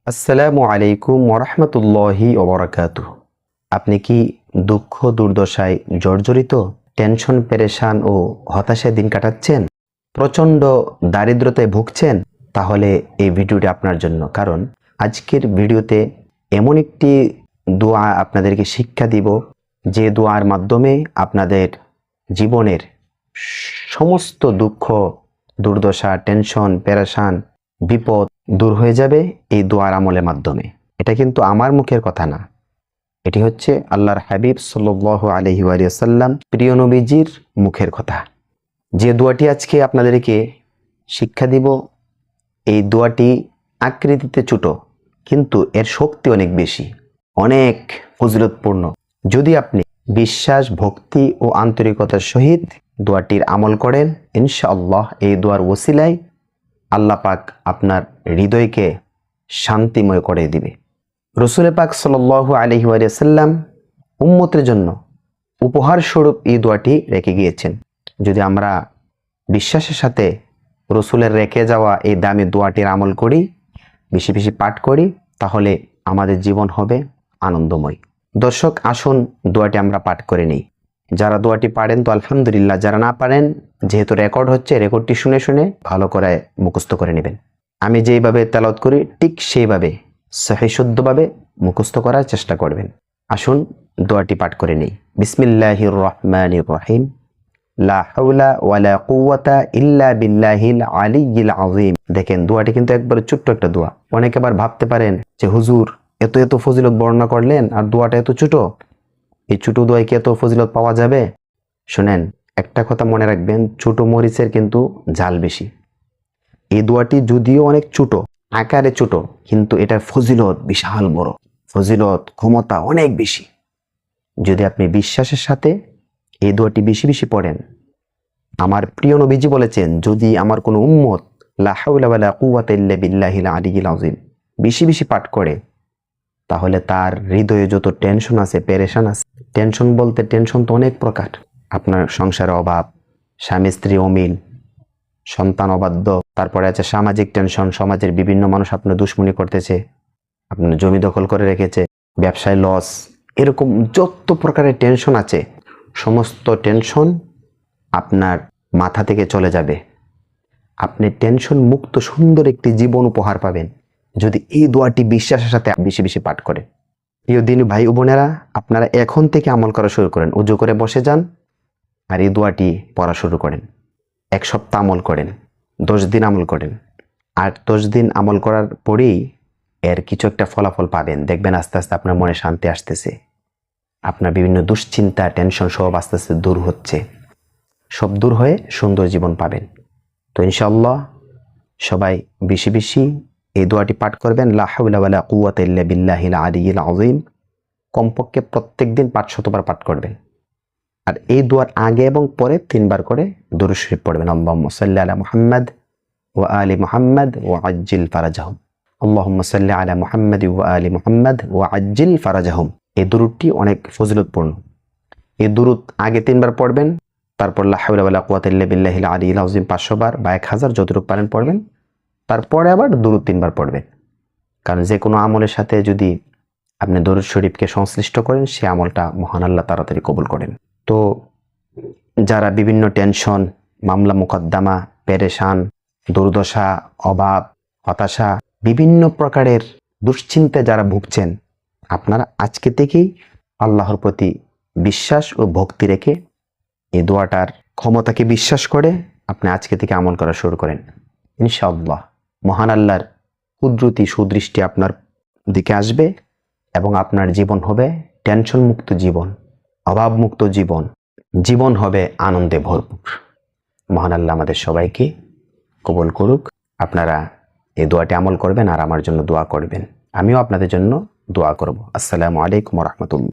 আসসালামু আলাইকুম ওরহমতুল্লাহি ওবরাকাতুহ। আপনি কি দুঃখ দুর্দশায় জর্জরিত, টেনশন পেরেশান ও হতাশায় দিন কাটাচ্ছেন, প্রচণ্ড দারিদ্রতায় ভুগছেন? তাহলে এই ভিডিওটি আপনার জন্য। কারণ আজকের ভিডিওতে এমন একটি দোয়া আপনাদেরকে শিক্ষা দিব, যে দোয়ার মাধ্যমে আপনাদের জীবনের সমস্ত দুঃখ দুর্দশা, টেনশন পেরেশান, বিপদ দূর হয়ে যাবে এই দোয়ার আমলের মাধ্যমে। এটা কিন্তু আমার মুখের কথা না, এটি হচ্ছে আল্লাহর হাবিব সাল্লাল্লাহু আলাইহি ওয়াসাল্লাম প্রিয় নবীজির মুখের কথা। যে দোয়াটি আজকে আপনাদেরকে শিক্ষা দিব, এই দোয়াটি আকৃতিতে ছোট, কিন্তু এর শক্তি অনেক বেশি, অনেক ফজিলতপূর্ণ। যদি আপনি বিশ্বাস, ভক্তি ও আন্তরিকতার সহিত দোয়াটির আমল করেন, ইনশাআল্লাহ এই দোয়ার ওসিলায় আল্লাহ পাক আপনার হৃদয়কে শান্তিময় করে দিবে। রসুল পাক সাল্লাল্লাহু আলাইহি ওয়াসাল্লাম উম্মতের জন্য উপহার স্বরূপ এই দোয়াটি রেখে গিয়েছেন। যদি আমরা বিশ্বাসের সাথে রসুলের রেখে যাওয়া এই দামি দোয়াটির আমল করি, বেশি বেশি পাঠ করি, তাহলে আমাদের জীবন হবে আনন্দময়। দর্শক, আসুন দোয়াটি আমরা পাঠ করে নিই। যারা দোয়াটি পারেন তো আলহামদুলিল্লাহ, যারা না পারেন, যেহেতু রেকর্ড হচ্ছে, রেকর্ডটি শুনে শুনে ভালো করে মুখস্থ করে নেবেন। আমি যেইভাবে তেলাওয়াত করি ঠিক সেইভাবে সহিহ শুদ্ধভাবে মুখস্থ করার চেষ্টা করবেন। আসুন দোয়াটি পাঠ করে নিই। বিসমিল্লাহির রহমানির রহিম। লা হাওলা ওয়ালা কুওয়াতা ইল্লা বিল্লাহিল আলিয়্যিল আযীম। দেখেন, দোয়াটি কিন্তু একবারে ছোট্ট একটা দোয়া। অনেকে আবার ভাবতে পারেন যে হুজুর এত এত ফজিলত বর্ণনা করলেন আর দোয়াটা এত ছোট, এই ছোট দোয়ায় কি এত ফজিলত পাওয়া যাবে? শুনেন, একটা কথা মনে রাখবেন, ছোট মরিচের কিন্তু ঝাল বেশি। এই দোয়াটি যদিও অনেক ছোট, আকারে ছোট, কিন্তু এটার ফজিলত বিশাল বড়, ফজিলত ক্ষমতা অনেক বেশি। যদি আপনি বিশ্বাসের সাথে এই দোয়াটি বেশি বেশি পড়েন, আমার প্রিয় নবীজি বলেছেন, যদি আমার কোনো উম্মত লা হাওলা ওয়ালা কুওয়াতা ইল্লা বিল্লাহিল আলিয়্যিল আযীম বেশি বেশি পাঠ করে, তাহলে তার হৃদয়ে যত টেনশন আছে, পেরেশান আছে, টেনশন বলতে টেনশন তো অনেক প্রকার। আপনার সংসারে অভাব, স্বামী স্ত্রী অমিল, সন্তান অবাধ্য, তারপরে আছে সামাজিক টেনশন, সমাজের বিভিন্ন মানুষ আপনার দুশ্মনী করতেছে, আপনার জমি দখল করে রেখেছে, ব্যবসায় লস, এরকম যত প্রকারের টেনশন আছে, সমস্ত টেনশন আপনার মাথা থেকে চলে যাবে। আপনি টেনশন মুক্ত সুন্দর একটি জীবন উপহার পাবেন যদি এই দোয়াটি বিশ্বাসের সাথে বেশি বেশি পাঠ করে। প্রিয় দিনী ভাই ও বোনেরা, আপনারা এখন থেকে আমল করা শুরু করেন। উজু করে বসে যান আর এই দোয়াটি পড়া শুরু করেন। 1 সপ্তাহ আমল করেন, 10 দিন আমল করেন, আর 10 দিন আমল করার পরেই এর কিছু একটা ফলাফল পাবেন। দেখবেন আস্তে আস্তে আপনার মনে শান্তি আসতেছে, আপনার বিভিন্ন দুশ্চিন্তা, টেনশন সব আস্তে আস্তে দূর হচ্ছে, সব দূর হয়ে সুন্দর জীবন পাবেন। তো ইনশাআল্লাহ সবাই বেশি বেশি এই দোয়াটি পাঠ করবেন, লা হাওলা ওয়ালা কুওয়াতা ইল্লা বিল্লাহিল আলিয়্যিল আযীম। কমপক্ষে প্রত্যেক দিন 500 বার পাঠ করবেন। আর এই দোয়ার আগে এবং পরে 3 বার করে দুরূদ শরীফ পড়বেন। আল্লাহুম্মা সাল্লি আলা মুহাম্মাদ ওয়া আলি মুহাম্মাদ ওয়া আজ্জিল ফারাজাহুম। আল্লাহুম্মা সাল্লি আলা মুহাম্মাদ ওয়া আলি মুহাম্মাদ ওয়া আজ্জিল ফারাজাহুম। এই দুরূদটি অনেক ফজিলতপূর্ণ। এই দুরূদ আগে 3 বার পড়বেন, তারপর লা হাওলা ওয়ালা কুওয়াতা ইল্লা বিল্লাহিল আলিয়্যিল আযীম 500 বার বা 1000 যতটুকু পারেন পড়বেন। তারপরে আবার দুরূদ 3 বার পড়বেন। কারণ যে কোনো আমলের সাথে যদি আপনি দরুদ শরীফকে সংশ্লিষ্ট করেন, সে আমলটা মহান আল্লাহ তাড়াতাড়ি কবুল করেন। তো যারা বিভিন্ন টেনশন, মামলা মোকদ্দমা, পেরেশান, দুর্দশা, অভাব, হতাশা, বিভিন্ন প্রকারের দুশ্চিন্তায় যারা ভুগছেন, আপনারা আজকে থেকেই আল্লাহর প্রতি বিশ্বাস ও ভক্তি রেখে এই দোয়াটার ক্ষমতাকে বিশ্বাস করে আপনি আজকে থেকে আমল করা শুরু করেন। ইনশাআল্লাহ মহান আল্লাহর কুদরতি সুদৃষ্টি আপনার দিকে আসবে এবং আপনার জীবন হবে টেনশন মুক্ত জীবন, অভাব মুক্ত জীবন, জীবন হবে আনন্দে ভরপুর। মহান আল্লাহ আমাদের সবাইকে কবুল করুক। আপনারা এই দোয়াটি আমল করবেন আর আমার জন্য দোয়া করবেন। আমিও আপনাদের জন্য দোয়া করব। আসসালামু আলাইকুম ওয়া রাহমাতুল্লাহ।